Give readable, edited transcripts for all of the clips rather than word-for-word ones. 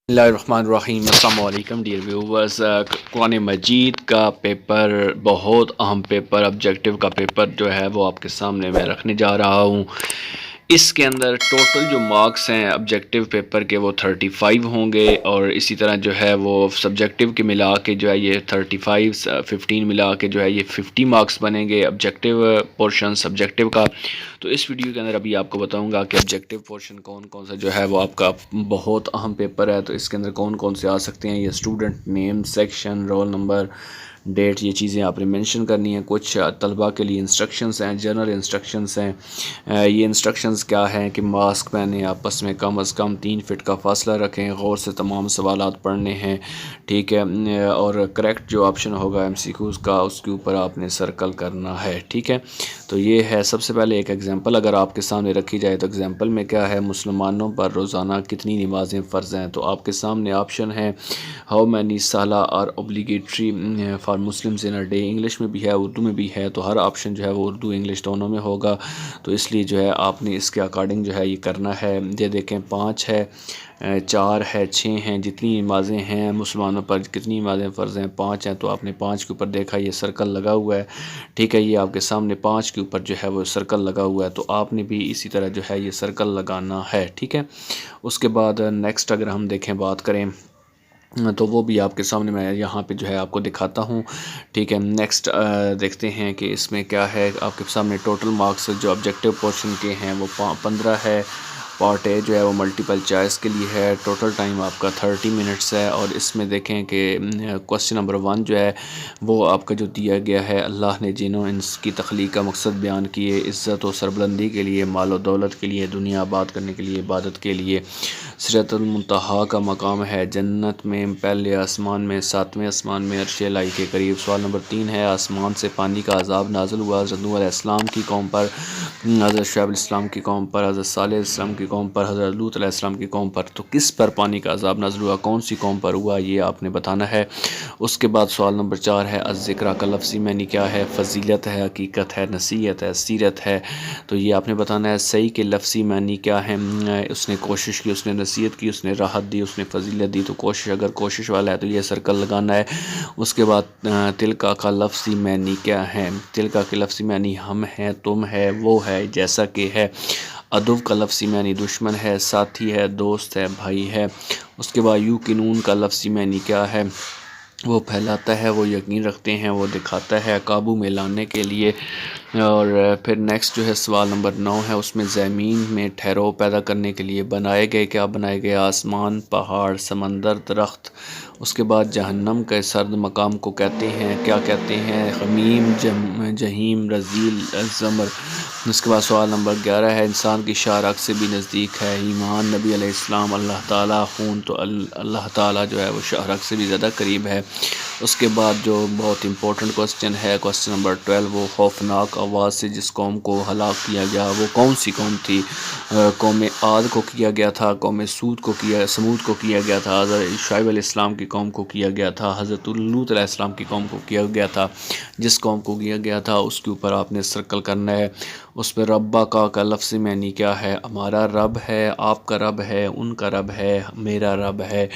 بسم اللہ الرحمن الرحیم۔ السلام علیکم ڈیئر ویورز۔ قرآن مجید کا پیپر بہت اہم پیپر، آبجیکٹیو کا پیپر جو ہے وہ آپ کے سامنے میں رکھنے جا رہا ہوں۔ اس کے اندر ٹوٹل جو مارکس ہیں آبجیکٹیو پیپر کے وہ 35 ہوں گے، اور اسی طرح جو ہے وہ سبجیکٹیو کے ملا کے جو ہے یہ 35 15 ملا کے جو ہے یہ 50 مارکس بنیں گے آبجیکٹیو پورشن سبجیکٹیو کا۔ تو اس ویڈیو کے اندر ابھی آپ کو بتاؤں گا کہ آبجیکٹیو پورشن کون کون سا جو ہے وہ آپ کا بہت اہم پیپر ہے، تو اس کے اندر کون کون سے آ سکتے ہیں۔ یہ student name, section, roll number, date, یہ چیزیں آپ نے مینشن کرنی ہیں۔ کچھ طلباء کے لیے انسٹرکشنز ہیں، جنرل انسٹرکشنز ہیں۔ یہ انسٹرکشنز کیا ہیں کہ ماسک پہنیں، آپس میں کم از کم 3 فٹ کا فاصلہ رکھیں، غور سے تمام سوالات پڑھنے ہیں، ٹھیک ہے، اور کریکٹ جو آپشن ہوگا ایم سی کیوز کا اس کے اوپر آپ نے سرکل کرنا ہے، ٹھیک ہے۔ تو یہ ہے سب سے پہلے ایک ایگزامپل اگر آپ کے سامنے رکھی جائے تو ایگزامپل میں کیا ہے، مسلمانوں پر روزانہ کتنی نمازیں فرض ہیں۔ تو آپ کے سامنے آپشن ہے ہاؤ مینی صلاح اور obligatory for Muslims in a day, English میں بھی ہے اردو میں بھی ہے، تو ہر آپشن جو ہے وہ اردو انگلش دونوں میں ہوگا، تو اس لیے جو ہے آپ نے اس کے اکارڈنگ جو ہے یہ کرنا ہے۔ یہ دیکھیں 5 ہے، 4 ہے، 6 ہیں، جتنی نمازیں ہیں مسلمانوں پر کتنی نمازیں فرض ہیں، 5 ہیں، تو آپ نے 5 کے اوپر دیکھا یہ سرکل لگا ہوا ہے، ٹھیک ہے۔ یہ آپ کے سامنے 5 کے اوپر جو ہے وہ سرکل لگا ہوا ہے، تو آپ نے بھی اسی طرح جو ہے یہ سرکل لگانا ہے، ٹھیک ہے۔ اس کے بعد نیکسٹ اگر ہم دیکھیں بات کریں تو وہ بھی آپ کے سامنے میں یہاں پہ جو ہے آپ کو دکھاتا ہوں، ٹھیک ہے۔ نیکسٹ دیکھتے ہیں کہ اس میں کیا ہے۔ آپ کے سامنے ٹوٹل مارکس جو آبجیکٹیو پورشن کے ہیں وہ 15 ہے۔ پارٹ اے جو ہے وہ ملٹیپل چوائس کے لیے ہے، ٹوٹل ٹائم آپ کا 30 منٹس ہے، اور اس میں دیکھیں کہ کوسچن نمبر 1 جو ہے وہ آپ کا جو دیا گیا ہے، اللہ نے جنوں انس کی تخلیق کا مقصد بیان کیے، عزت و سربلندی کے لیے، مال و دولت کے لیے، دنیا آباد کرنے کے لیے، عبادت کے لیے۔ سدرۃ المنتہا کا مقام ہے جنت میں، پہلے آسمان میں، 7ویں آسمان میں، عرش الہی کے قریب۔ سوال نمبر 3 ہے آسمان سے پانی کا عذاب نازل ہوا حضرت نوح علیہ السلام کی قوم پر، حضرت شعیب علیہ السلام کی قوم پر، حضرت صالح علیہ السلام کی قوم پر، حضرت لوط علیہ السلام کی قوم پر، تو کس پر پانی کا عذاب نازل ہوا، کون سی قوم پر ہوا، یہ آپ نے بتانا ہے۔ اس کے بعد سوال نمبر 4 ہے الذکر کا لفظی معنی کیا ہے، فضیلت ہے، حقیقت ہے، نصیحت ہے، سیرت ہے، تو یہ آپ نے بتانا ہے۔ صحیح کے لفظی معنی کیا ہے، اس نے کوشش کی، اس نے نصیحت کی، اس نے راحت دی، اس نے فضیلت دی، تو کوشش، اگر کوشش والا ہے تو یہ سرکل لگانا ہے۔ اس کے بعد تلکا کا لفظی معنی کیا ہے، تلکا کے لفظی معنی ہم ہیں، تم ہے، وہ ہے، جیسا کہ ہے۔ عدو کا لفظی معنی دشمن ہے، ساتھی ہے، دوست ہے، بھائی ہے۔ اس کے بعد یوقنون کا لفظی معنی کیا ہے، وہ پھیلاتا ہے، وہ یقین رکھتے ہیں، وہ دکھاتا ہے، قابو میں لانے کے لیے۔ اور پھر نیکسٹ جو ہے سوال نمبر 9 ہے، اس میں زمین میں ٹھہراؤ پیدا کرنے کے لیے بنائے گئے، کیا بنائے گئے، آسمان، پہاڑ، سمندر، درخت۔ اس کے بعد جہنم کے سرد مقام کو کہتے ہیں، کیا کہتے ہیں، حمیم، جہیم، رذیل، زمر۔ اس کے بعد سوال نمبر 11 ہے انسان کی شارک سے بھی نزدیک ہے، ایمان، نبی علیہ السلام، اللہ تعالیٰ، خون، تو اللہ تعالیٰ جو ہے وہ شارک سے بھی زیادہ قریب ہے۔ اس کے بعد جو بہت امپورٹنٹ کوسچن ہے، کوسچن نمبر 12، وہ خوفناک آواز سے جس قوم کو ہلاک کیا گیا وہ کون سی قوم تھی، قوم عاد کو کیا گیا تھا، قوم سمود کو کیا گیا تھا، حضرت شعیب علیہ السلام کی قوم کو کیا گیا تھا، حضرت لوط علیہ السلام کی قوم کو کیا گیا تھا۔ جس قوم کو کیا گیا تھا اس کے اوپر آپ نے سرکل کرنا ہے۔ اس پہ ربا کا لفظ معنی کیا ہے، ہمارا رب ہے، آپ کا رب ہے، ان کا رب ہے، میرا رب ہے۔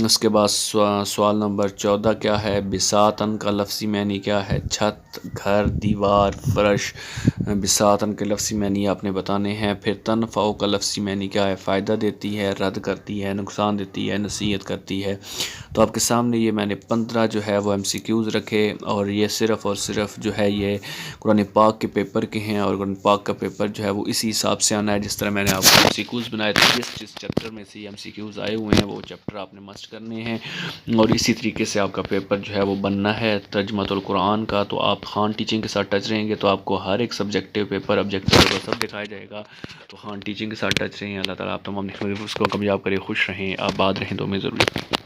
اس کے بعد سوال نمبر 14 کیا ہے، بساطن کا لفظی معنی کیا ہے، چھت، گھر، دیوار، فرش۔ بساطن کے لفظی معنی آپ نے بتانے ہیں۔ پھر تنفع کا لفظی معنی کیا ہے، فائدہ دیتی ہے، رد کرتی ہے، نقصان دیتی ہے، نصیحت کرتی ہے۔ تو آپ کے سامنے یہ میں نے 15 جو ہے وہ ایم سی کیوز رکھے، اور یہ صرف اور صرف جو ہے یہ قرآن پاک کے پیپر کے ہیں، اور قرآن پاک کا پیپر جو ہے وہ اسی حساب سے آنا ہے جس طرح میں نے آپ کو ایم سی کیوز بنائے تھے، جس چیپٹر میں سے ایم سی کیوز آئے ہوئے ہیں وہ چیپٹر آپ نے مسٹ کرنے ہیں، اور اسی طریقے سے آپ کا پیپر جو ہے وہ بننا ہے۔ ترجمۃ القرآن کا تو آپ خان ٹیچنگ کے ساتھ ٹچ رہیں گے تو آپ کو ہر ایک سبجیکٹیو پیپر آبجیکٹیو پیپر سب دکھایا جائے گا، تو خان ٹیچنگ کے ساتھ ٹچ رہیں۔ اللہ تعالیٰ آپ تمام کو کامیاب کرے، خوش رہیں، آباد رہیں، تو میں ضرور